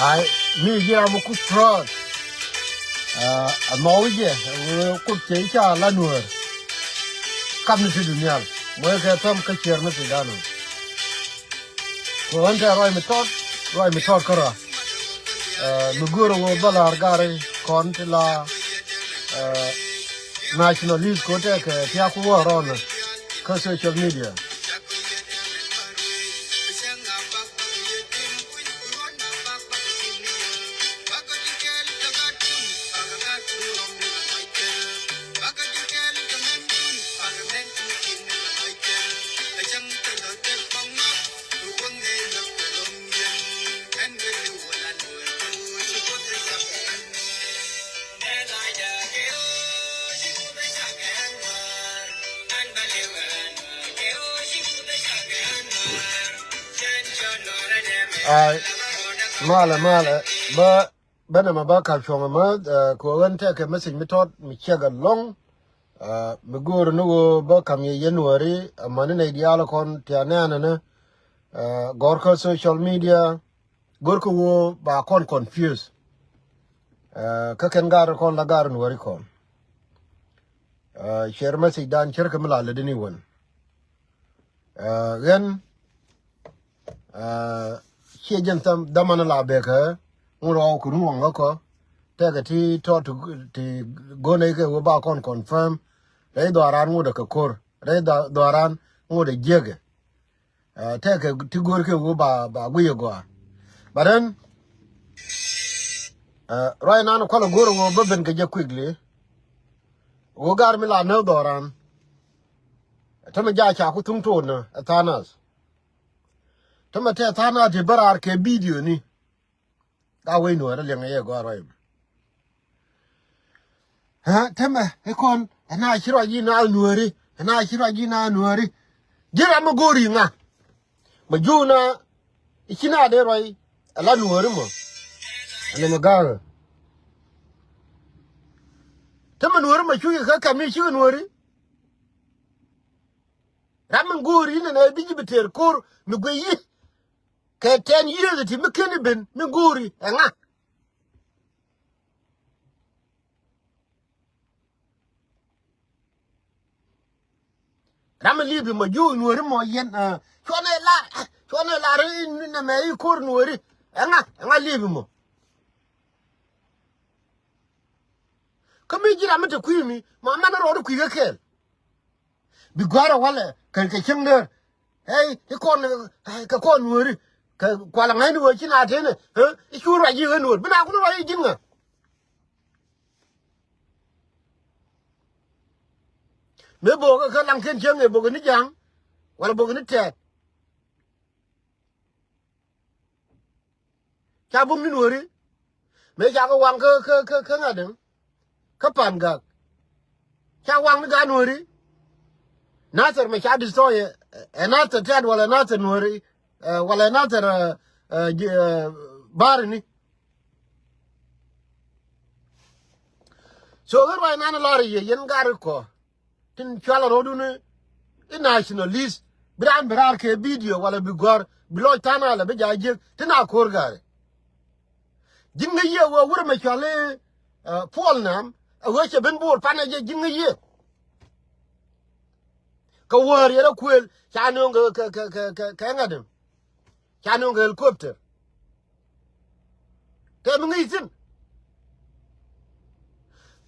ai mi ya mo ku pro mo je ku che cha la Nuer kam ni dunia mo ke tom ka cher na Sudan ko anta roi mi tot kara mi goro wo balar gare kon la nationalist ko te ke ya ku wo ron ka social media ai mala ba bana ma ba ka chonga ma ko wanta ke masin mitot mi chega long mi gor no ba kam ye January amane ne diala kon tiana na gorko social media gorko wo ba kon confuse ka ken gar kon la gar Nuer kon share message dan share kamala le dini won gen che jantam damana la beka ngoro ku nuong ko te ga ti to ti gone ke wo ba kon confirm re do ran ngode ka kor re do ran ngode jege te ga ti gor ke wo ba guye go baden right now ko gor wo ba ben ke je quickly wo gar mi la no do ran tama ja cha ku tung to na tanas tama te tana te barar ke video ni ga we no ra le nge go ra ha tama e kon na shiro yi na Nueri na shiro yi na Nueri jira mo gori nga ma juna ikina de roi ala Nueri mo ale magara tama Nueri ma shuyi ka kami shuyi Nueri ramen gori na biji beter kor mi gwe ke 10 years ti mekene ben mi gori nga ramen libi ma ju Nueri mo yen chone la re na me kor Nueri nga libi mo kami jira mata kuimi ma mana ro ku ke bi gwara wala kan ke chimner hey ka kon Nueri ka kwala ngai wo china tene ishura yi Nuer bina ku ro yi jinga me bo ka lang ken chenge bo ni jang wala bo ni te cha bum ni Nueri me cha ko wang ka ngaden ka pan ga cha wang ni ga Nueri nasar me cha destroy another tad wala another Nueri wala another bar ni so ga wa na lori yen gar ko tin chala rodu ne nationalist bran ke video wala bi gor bilo tana la be jaje tina kor gare jinga ye wo wura me chale pol nam wo che ben bor pana je jinga ye ka war yera kwel chano ka ngadem chano helicopter te mungi tin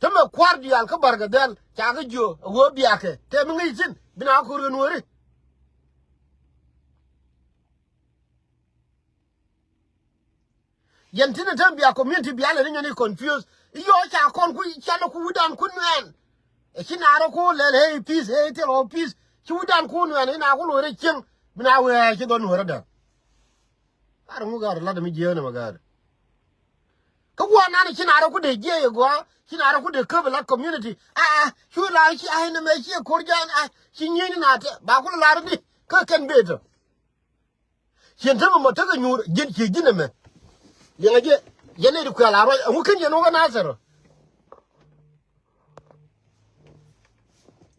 tama kwardial ka bargadal chaga jo wo biake te mungi tin bina ko Nueri yentina tam biya community biya le ni confused yo cha kon ku chalo ku dan kunwen e kinaro ko le hey peace hey te ro peace ku dan kunwen ina ko Nueri king bina we ki don Nueri da ar mu gar la da mi je na magar ka gwa na ni kinaro ku de je go Kina ku de ko la community chu la chi ai na me chi ko jan chi ni na te ba ku la ri ka ken beto chen ta mo ta ga nyu jin chi jin me ye nga je ye ne ku la ro mu ken je no ga na zero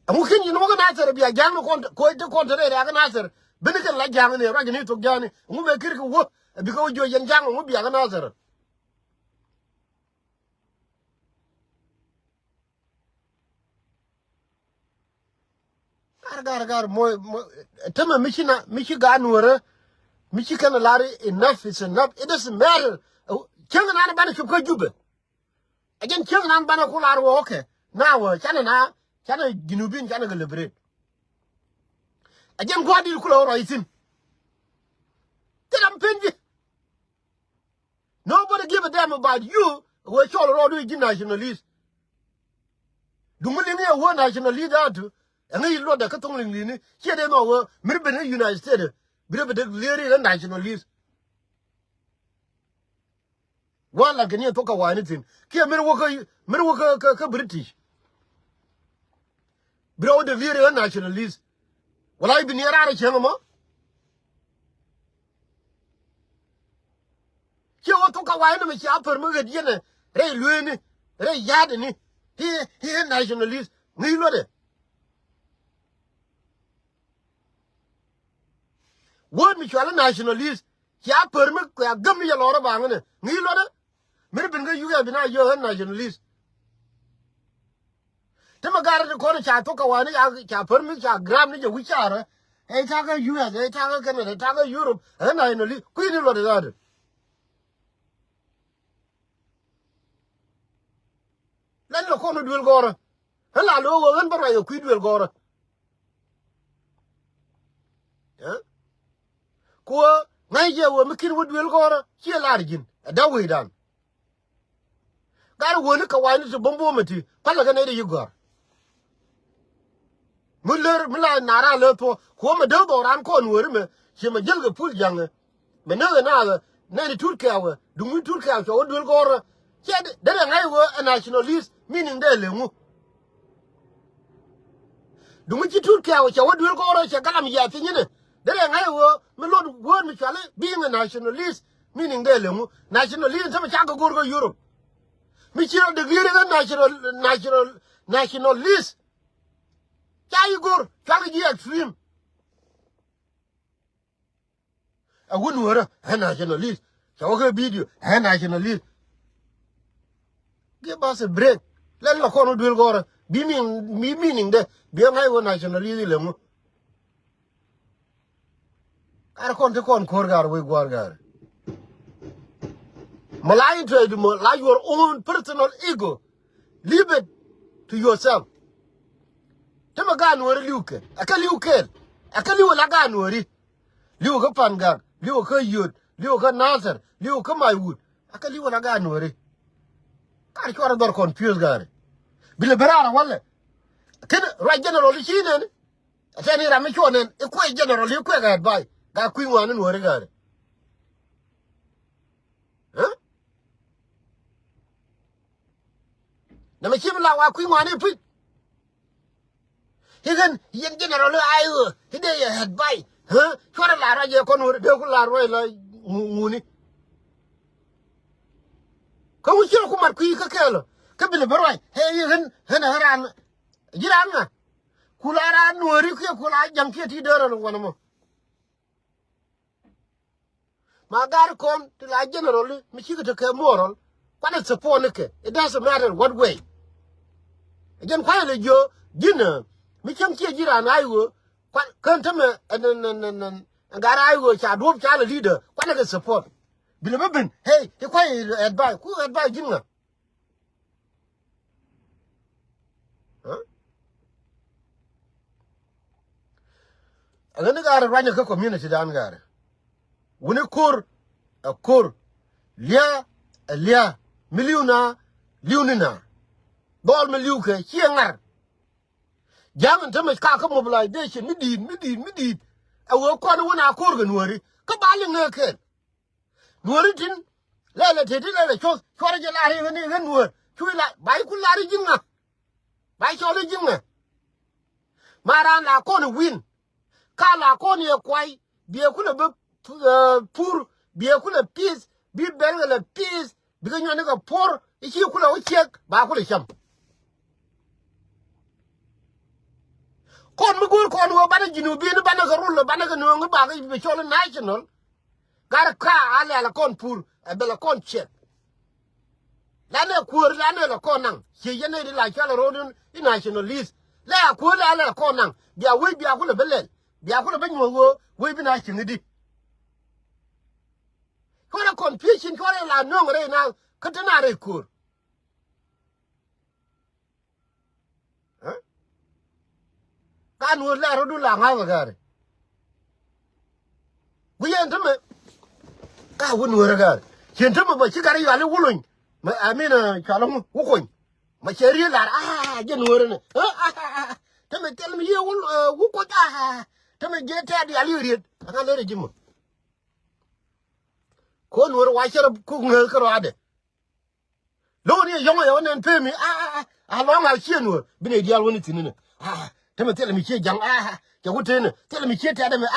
amu ken je no ga na zero biya jang ko de ko de ga na zero bin kan la jang ne ra ni to jani mu me kir ko wo bi ko jo yen jang mu biya ga na zero gar mo tama michi ga nuore michi kana lari enough is enough it doesn't matter kenga na bana ko jube again kenga na bana ko laro okay now kana ginubin kana ga lebre again go adil ko ro isin telam penji nobody give a damn about you we cholo ro do nationalist dumuli ne wo nationalist atu ngi lo da ka tong ling ni che de no wo mir be ne United States bi de leri na nationalist wala gani to ka wani tin ke mir wo ka British bro de leri na nationalist wala bi ni ra che mo ke wo to ka wani me cha per mo ga di ne re lu ni re ya de ni he nationalist ngi lo de word mi chala nationalist ya permit ko ya gam ya loro bangane ngi lo de mir bin ga yuga bina yo nationalist tema gar de ko cha to ka wani ya cha permit cha gram ni je wichara e ta ga US e ta ga Canada ta ga Europe nationalist ku ni lo de da lan lo ko no duel gora hala lo wo gan bara yo ku duel gora ko ngai je wo mikir wo duel gora ci larjin da we dan gar wo ni ka wani to bombo mati palla ga ne de yugor muller mila nara le to ko me do ran ko nuwer me ci me jel ga pul jang me na ne turka wa dungu turka so wo duel gora ci de ngai wo a nationalist meaning de le mu dungu ci turka wa so wo duel gora ci galam ya ti ne dere ngai wo me lo word mi chale being a nationalist meaning de le mu nationalist sama cha go go Europe mi chiro de gire ga nationalist cha igor cha gi extreme a won wora a nationalist cha wo video a nationalist give us a break let lo ko no dul go meaning de be ngai wo nationalist le mu ar kon te kon kor gar we gwar gar malai to mo like your own personal ego leave it to yourself tema ga no liuke akali wala ga no ri liu ka panga liu ka yud liu ka nasar liu ka maywud akali wala ga no ri kar ko dor confuse gar bile berara wala ken ra general shinen atani ra me chonen e ko general e ko ga bai ga kwin wani no ri gar na me chimla wa kwin wani pi higan yen general ayo hide ya head by chora la ra je ko no de ko la ro la nguni ko wuci ko mar ku ka kelo ka bile barwai he higan hana haran jiranga kula ra no ri ku kula janke ti dero no wono mo magar kon to la general mi ci to ke moral kwana support ke it doesn't matter what way again kwale jo jina mi cham che jira na ayo kan tame ngara ayo cha dop cha leader kwana ke support bile babin hey he kwai advice ku advice jinga agani gara ranya ka community dan gara woni kor lia miliuna liunina dol miliuke chiengar jangan tame ka mobilization midid awo ko no na kor ga nuori ka bali ngeke nuori tin lele tedi lele chos chore je la re ni nuor chui la bai ku la ri jinga bai cho le jinga mara la ko ni win ka la ko ni kwai bi ku le pur bi ku le peace bi bel le peace bi ga nyone ga por ichi ku le o chek ba ku le cham kon mu gur kon wo bana jinu bi ni bana ga rulo bana ga no ba ga bi cho le national gar ka ale la kon pur e be la kon chek lane kur lane la konang si yene di la chala rodun i nationalist la kur la konang bia we bia ku le belen bia ku le ben wo we bi na chingidi ko la confusion ko la no ngre na katana re kur kan wo la rodu la nga ga re bu yen tame ka wo no re ga yen tame ba chi ga ya le wulun ma amina chalong wo ko ma cheri la je no re ne tame tel mi ye wo ko tame je ta di ali ri nga le re jimu ko no wa chere ku ngal ko ade lo ni yongo yo nen pe mi lo nga chie no bi ne dial woni tinene tame tel mi chie jang ja ku tene tel mi chie ta de me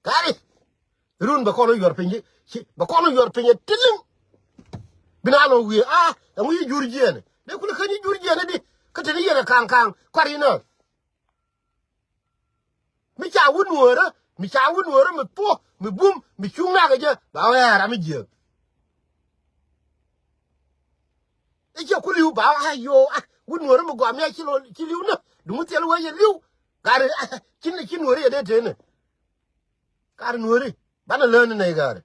kari run ba ko no yor pinje ba ko no yor pinje tilin bina lo wi da wi jurjene de ku kan jurjene di ka tene yere kan kwari no mi cha wu nuora mi po mi bum mi chunga ga je ba wa ra mi je e je ku liu ba yo wu nuora mo gwa mi chi liu na du mu tel wa ye liu gar kin nuora ye de tene gar nuora bana learn na gar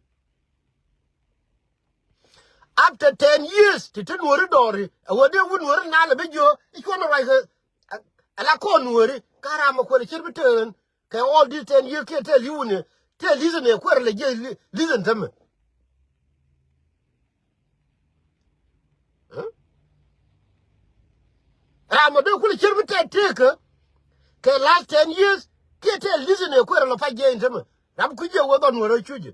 after 10 years to nuora dori awade wu nuora na le bejo e ko no right ala ko nuora kara mo ko le chirbiten ka all this 10 years can tell you ne tell listen e ko le je listen to me mo de ko le chirbiten take ka last 10 years can tell listen e ko le fa je to me ram ku je wo don nuora chuje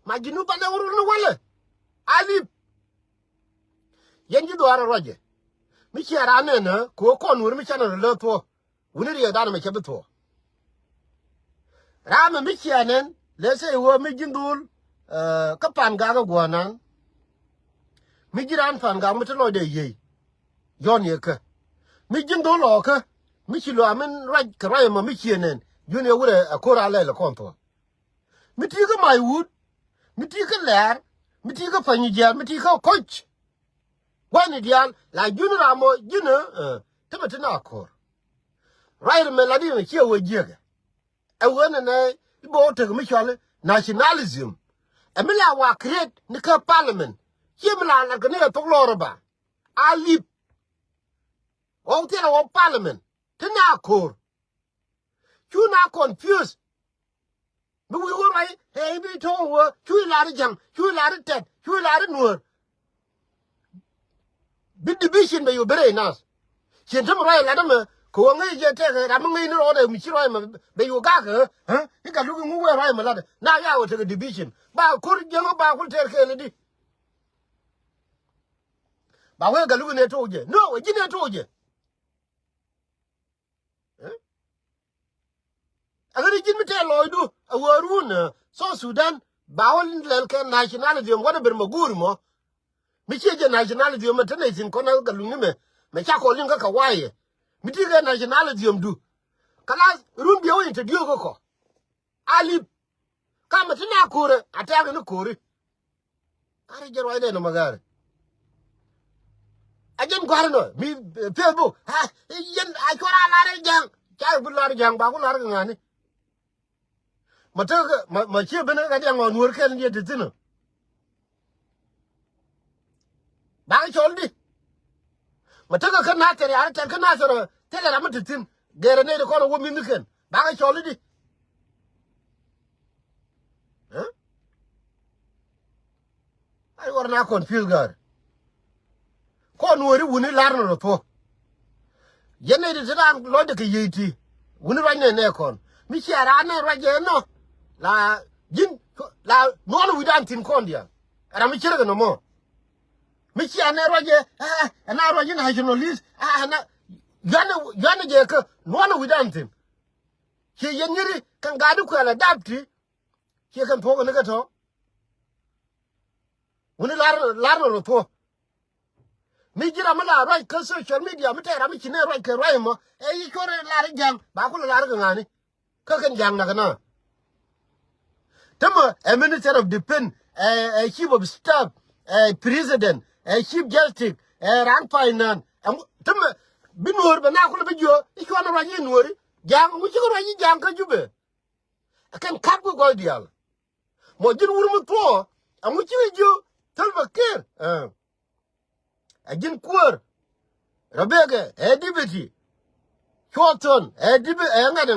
ma ginu ba na wuru no wala ali yenji do ara roje mi ci ara ne na ko nuora mi chana le to wuni ri da na me chebeto rama mi chianen le se wo mi jindul ka pan ga ga gwana mi jiran pan ga mu to de ye yon ye ka mi jindul lo ka mi chi lo amen raj ka ra ma mi chienen yune wure akora le konto mi ti ga mai wut mi ti ga ler mi ti ga fanyi ja mi ti ga coach wani dial la junu ramo junu tabatina akor right me la di me chi wo jega e wona ne ibo to mi chole nationalism e mi la wa create ni ka parliament chi mi la ga ne to loroba ali o te la parliament tina kor chu na confused mi wi wo rai e bi to wo chu la ri jang chu la ri tet chu la ri nuor big division be yo bere nas chen tam rai la dama ko ngai je te ga ram ngai no de mi chi rai ma be yo ga ga ni ka lu ngu we rai ma la na ya wo te division ba ko jang ba ko ter ke le di ba we ga lu ne to je no we ji ne to je agari jin mi te lo du awarun so Sudan ba won le ke nationality mo da ber ma gur mo mi che je nationality mo tane sin ko na ga lu ni me cha ko lin ka waye mi ti ga nationality du kala run bi o introduce ko ali kama tina kore ataga ni kore ari jero ide no magare ajen gwarno mi facebook yen akora la re jang cha bu la jang ba ko la ngani mata ma che bene ga jang on wor ken je tino ba chol di mata ga kan na tere ar tan kan na soro tele ra mutitin gere ne ko wo min ken ba chol di ai war na confuse gar ko nuori wuni larno no to yene de tan lo de ke yiti wuni ra ne kon mi chara ne ra je no la jin la no no widan tin kon dia ara mi chere no mo Michi ane roje ana roje nationalist na yana je ka no widantin ke yenyiri kan gadu ko la dabti ke kan pogo ne to woni lar no to mi jira mala roj ka social media mi tera mi chine roj ke roj mo yi kore lar jang ba ko lar ga ngani ka kan jang na kana tama a minister of defense a chief of staff a president a chief justice a rank finance tama binur bana ko be jo ko na roj nur jang mu ci ko roj jang ka jube kan kap ko dial mo jin wurmu to amu ci jo talba ker ajin kur rabege edibiti choton edibi ngade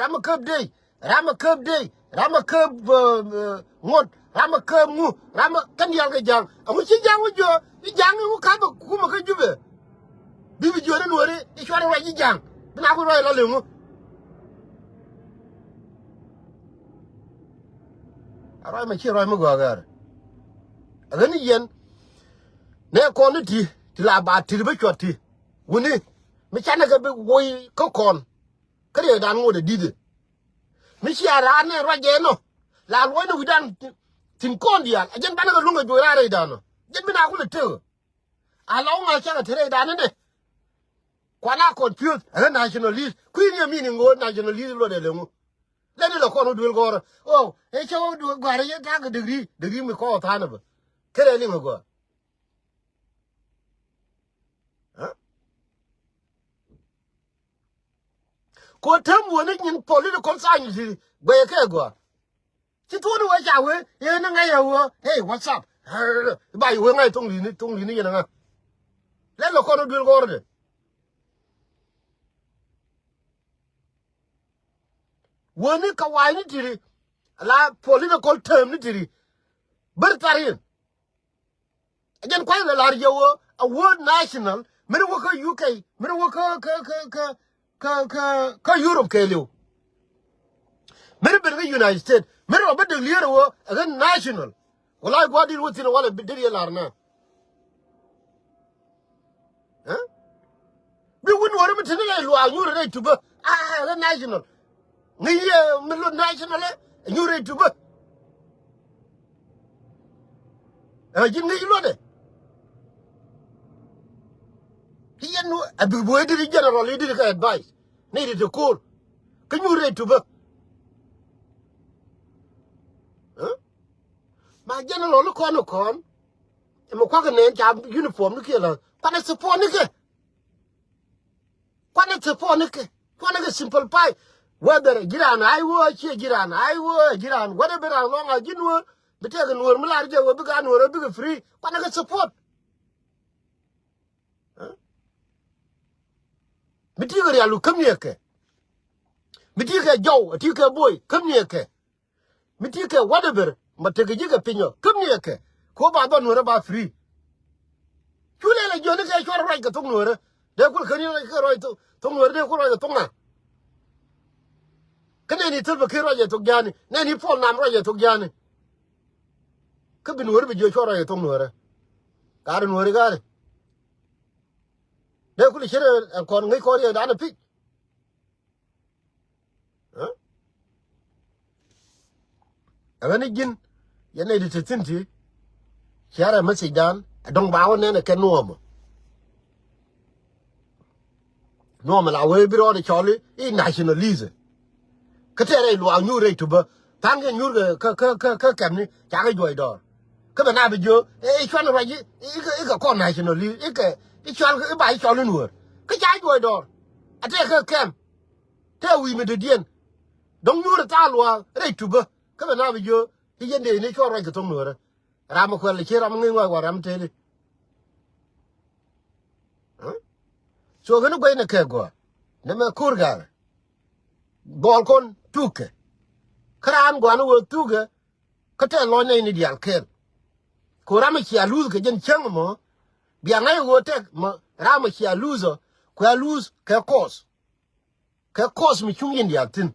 ram kab day ram kab ngot ram kab mu ram kan yal ga jang amu ci jang jo jang mu ka ba kuma ka jube bibi jore nore I chwara wa jang bina ko roy lo le mu ara ma ci roy mu gogar agani yen ne ko ni ti la ba ti be choti woni mi chana ga be woy ko kon kare dan ngo de dide mi ci ara ne roje no la wo no widan tin kon dia ajen bana ga lunga jo rare dano jen bina ko le te ala nga cha ga tere dan ne kwana confused ala nationalist queen ya mini ngo nationalist lo de le mu le ni lo ko no dul go oh e cho du gware ye ta ga degree mi ko ta na ba kare ni ngo ko tam woni nyin political science be ke go ti to do wa ja we ye na ngai ya wo hey what's up ba yi we ngai tong li ni na le lo ko do dul go de woni ka wa ni tiri la political term ni tiri ber tarin again kwa la la yo a word national me wo ko UK me wo ka Europe ke liu mere be the United States mere obe de liero wo again national wala go dir wutina wala dir yelarna bi won wori mitine le lo anyure re tuba the national ni me lo national anyure tuba jin ni lo de yenu abi boy dir general dir ka advice needed to call can you read tuba ma general lo kono kon e mo kwa ne ja uniform ni ke la pana support ni ke pana simple pie whether giran I wo che giran whatever long as you know be take no mo la je wo bi ga no bi free pana support mitiga ya lu kamyeke mitiga jaw atika boy kamyeke mitiga whatever matege jiga pinyo kamyeke ko ba ba no ba free chule la jone ke chora right ka tung no de kul kani la ka right tung no de kul right tung na kane ni tulba ke right to gani ne ni pol nam right to gani ka bin wor bi jo chora right tung no ka ru no ga de kul chere kon ngai ko ya da pik agani jin yana de tinti chara masidan dong bawo ne ke nuoma la we biro de choli I nationalism katere lu anyure tuba tange nyure ka kamni chaga joy dor ka bana be jo e chwana raji ka ko nationalism I chwan ka ba choli nuor ka cha joy dor ate ka kem te wi me de dien dong nyure ta lwa re tuba ka bana be jo yende ne chora ka tong nuor ram ko le chira ngi wa ram tele so gano gwe na kegwa na me kurgar gol kon tuke kran gwana wo tuke kate lo ne ni dial ken ko rama chi aluz ke jen chang mo bia ngai wo tek mo rama chi aluzo ko aluz ke kos mi chung yin dial tin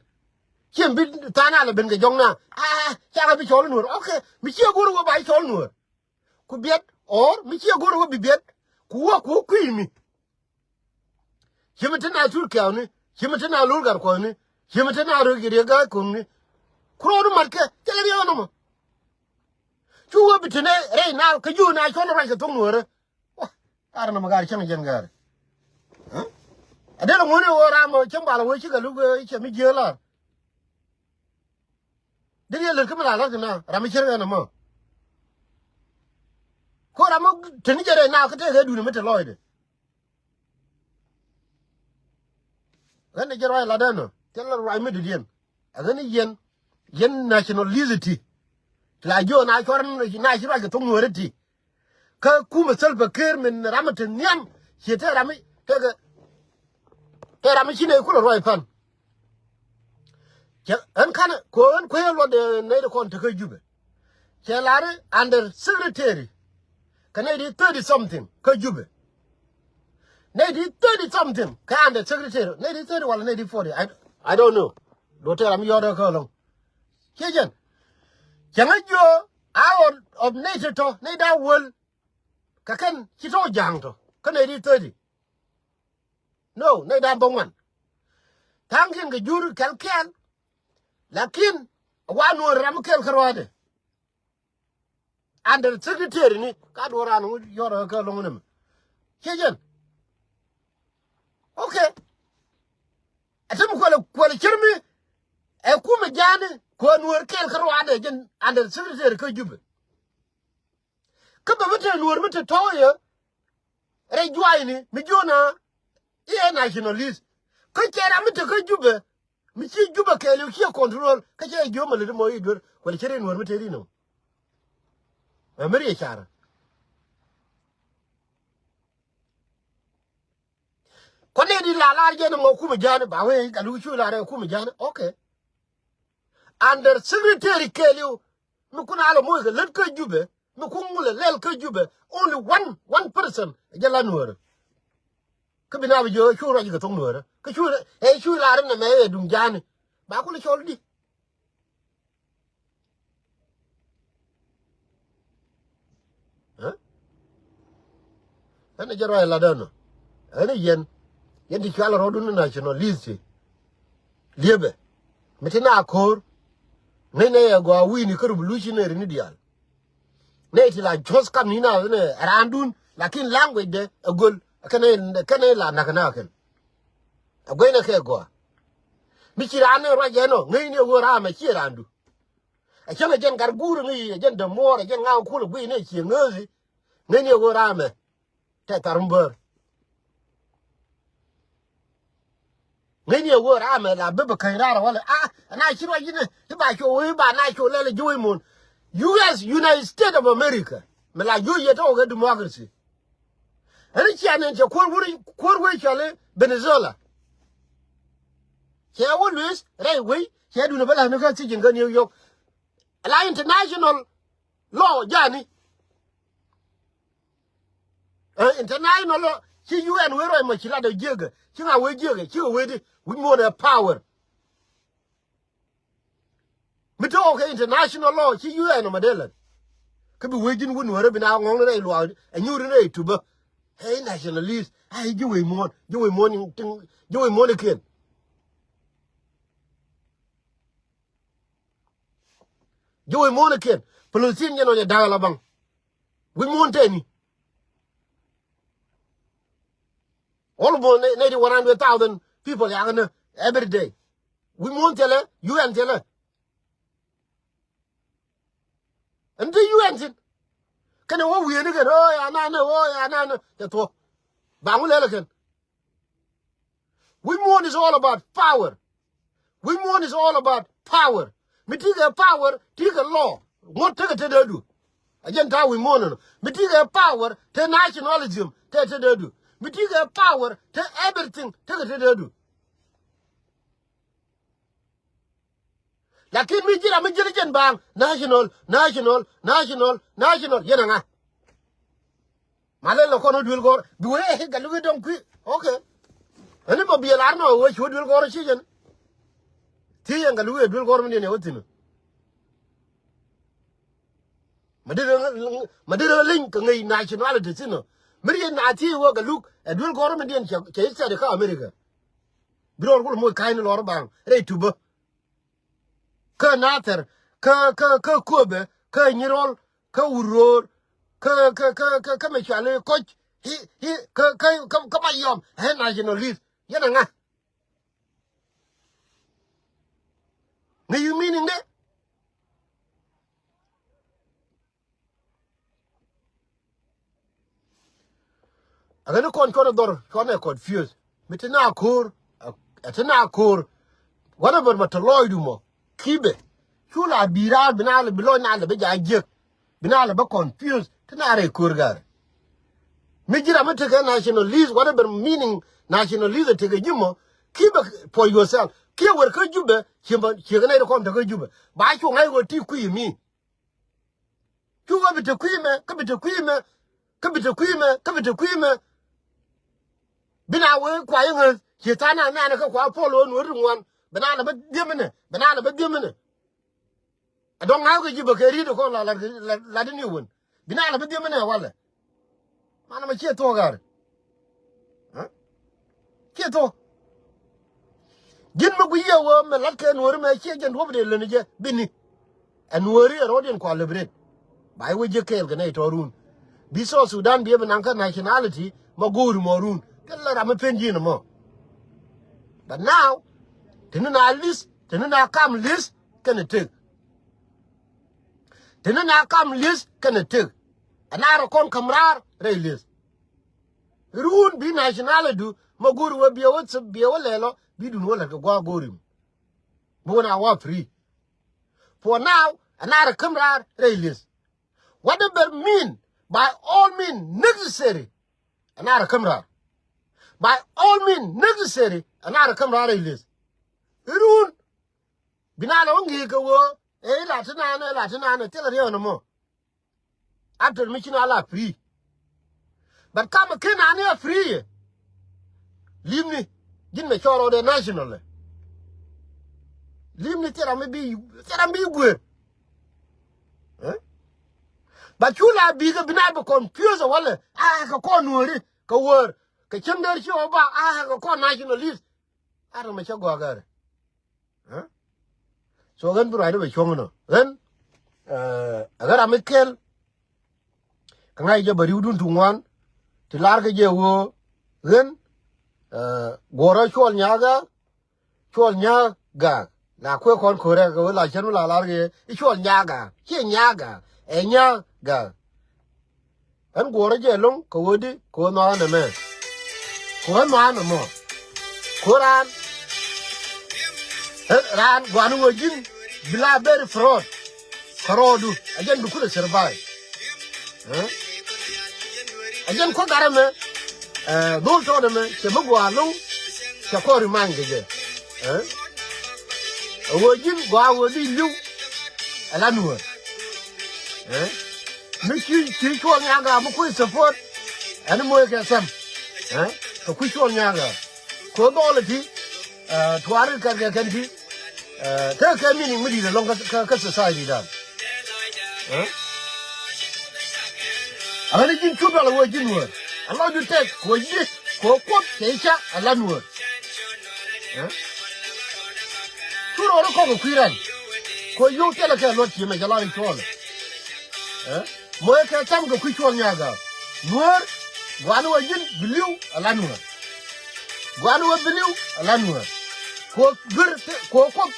chem bi tana le ben ge jong na cha ga bi chol nur okay mi chi guru wo bai chol nur ku biet or mi chi go ro bibet ku mi chimitena tur kauni chimitena lulgar ko ni chimitena ro gire ga ko ni kro marke tele yo no mo chuwa bitene re na ka ju na chono ra ka tongore ara na magar chang jen gar adelo ngone ora mo chambala wo chi ga lu che mi jela dile le kamala la na ra mi chere na mo ko ra mo teni jere na ka te ga du ni mete loide gane jero la dano tella ra mi dien agani yen nationality la jo na choran na shira ga tongore ti ka kuma salba ker min ramatin nyam che te rami te rami shine kula roi pan ke an kana ko an ko yelo de ne de kon te ka jube ke lare under secretary kana di 30 something ka jube ne di 30 something ka under secretary ne di 30 wala ne di 40 I don't know do te rami yoda ka long ke jen janga jo out of nature to ne da wol ka kan kito jang to kana di 30 no ne da bongwan tangin ga juru kalkan lakin wanu ram kel karwade under secretary ni ka do ran yoro ka longunem kejen okay atam ko le kirmi e kuma jani ko nuor kel karwade jen under secretary ka jube ka ba mata nuor mata toye re jwaini mi jona e nationalist ka kera mata ka jube mi ci juba ke lu ki control ka je jo ma le mo yidur ko le kere nuor mata ri no ameri chara ko ne di la je no kuma jani ba we ka lu chu la re kuma jani okay under secretary ke lu mi kuna ala mo ga le ka jube mi kumule lel ka jube only one person je la nuor ka bina bi jo chu ra ji ka tong nuor ka chu la re na me dum jani ba ko le chol di ana jaro la dano ana yen di kala rodu nationalist liebe mitina akor ne go wini ko revolutionary ni dial ne ti la jos kam ni na ne randun lakin language de agol kana la na kana kan agoy na ke go mi ci ran ro je no ngai ne go ra ma ci randu a changa jen gar guru ngai jen de more jen nga ku lu ne ci ngai ne go ra ma te tarumber ngai go ra ma la be kan ra wala na ci ro ji ne ti ba ko wi ba na ko le ju mun US United States of America me la ju ye to ga democracy ani ci anen je ko wuri chale Venezuela ke wo Luis rai wi ke du ne bala ne ka ci jinga New York la international law jani international law ci UN we ro ma ci la de jega ci nga we jega ci we di we more power mi to ke international law ci UN ma de la ke bi we jin won wore bi na ngong ne lo a nyuri ne tuba hey nationalist ai ju we morning thing ju we morning ken ju we morning ken politin nyano nya dala bang we monteni almost 100,000 people yagana every day we montele UN tele and the UN tin kana wo we ne kan oh ya na ya to ba mu lele kan we want is all about power we want is all about power mitiga power tiga law what take te do again ta we want no mitiga power te nationalism te do mitiga power te everything te do lakini mi jira jen bang national yena nga male lo kono dul gor duwe galu don ku okay ani mo bi larno wo chu dul gor chi jen ti yang galu dul gor mi ne wotino madira link ngai nationality sino miri na ti wo ga look e dul government yen ke sta de ka America biro ko mo kain lor bang re tuba ka nater ka kobe ka nyirol ka uror ka me chale ko hi ka ma yom he nationalist yana nga ngai you meaning de agano kon ko dor ko ne confused mitina kur atena kur wana ber mataloidu mo kibe chula bira binale bilo na le beja je binale ba confused tenare kurgar mijira mate ka nationalist wana ber meaning nationalist te ga jimo kibe for yourself kibe wer ka jube chimba chigana ko ta ka jube ba chu ngai go ti kuimi chu ga bite kuime ka bite kuime ka bite kuime ka bite kuime bina we kwa yin chetana na ka kwa polo no rinwan bina ba diemene adon ha ko jibo ke rido ko la dini won bina ba diemene wala mana ma cheto gar ha cheto gin ma guye wo me lakke no ri me che jen wobde le je bini anwori rodin ko lebre bai we je kel gane to run biso Sudan bi ban ka nationality ma goru morun kala ra me penjin mo. But now, tenuna list, tenuna come list, can it take? Tenuna come list, can it take? Another con camera, release. Rune be nationality, Maguru will be a what's be a lelo, be do like a guagorim. Mona wa free. For now, another camera, release. Whatever mean, by all means necessary, another camera. By all means necessary, another camera release. Rune, binala ongi ko wo, latina, tell her no more. After mission ala free. But come a kin ane free. Leave me, give me sure the national. Leave me tell me be good. But you la bigger binaba confused wala. I ka ko nuori, ka word. Ka chender show ba I ka ko nationalist. I don't make go agar. So gan bro ida be chongo gan agar amikel kangai je bari udun tungwan ti larga je wo gan goro chol nyaga la ko kon kore ko la chanu la larga I chol nyaga che nyaga e nyaga an goro je long ko wodi ko no na me ko no na mo ko ran gwanu wajin bila very fraud karodu ajen du kula survive ajen ko garame dol to de me se magwa long se ko rimange je wajin gwa wodi lu ala nuwa mi chi ko nyaga mu ku support ani mo ke sam ko ku ko nyaga ko dole ti tuare ka kan ti ta ka mini muri da longa ka society da ala jin tuba la wajin wo ala du tek ko ji ko ke cha ala nuwa turo ro ko kuiran ko yo tele ka lo ti me jala ni tole mo ka tam ko ku ko nyaga nuwa gwanu wajin biliu ala nuwa gwanu wa biliu ala nuwa ko gur ko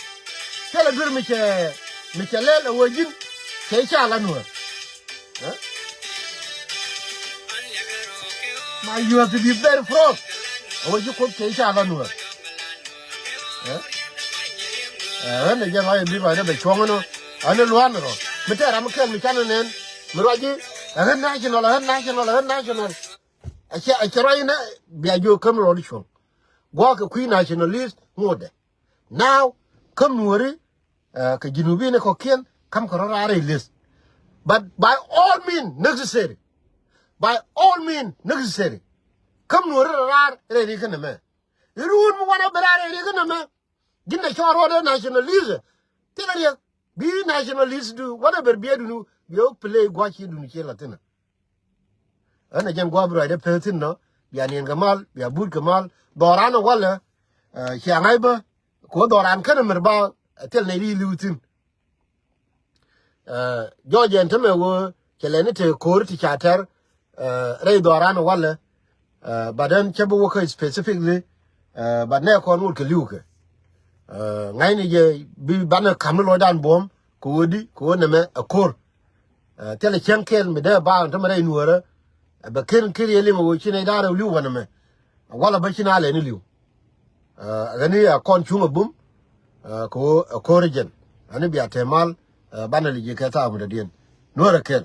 tele gur mi ke lele wajin ke cha ala nuwa ma you have to be very frog wajin ko ke cha ala nuwa ne je ma bi ba be chongo no ane luan ro mitera mke mi chana nen mroji national achara ina biajo kamro licho go ka queen nationalist mode now come nuori ka jinubi ne ko ken kam ko rare list but by all means necessary come nuori rar re kana me irun mo wana berare re kana me ginna choro de nationalism tell be nationalist do whatever be do yo play gwa chi dun che latina ana jan gwa bro de petin no ya nien gamal ya bud gamal dorana wala cha ngai ba ko doran kana merba tel ne li lutin George and Tame kelene te kor ti chater re dorana wala but then chabu work specifically but ne ko nur ke liuke ngai ni je bi bana kamlo dan bom ko wodi ko ne me akor tele chenkel me de ba to mare nuora ba ken kiri le mo chine dara liu wana me wala ba china le ni liu gani a kon chunga bum ko akor jen ani bi atemal bana li je ka ta mu de dien nuora kel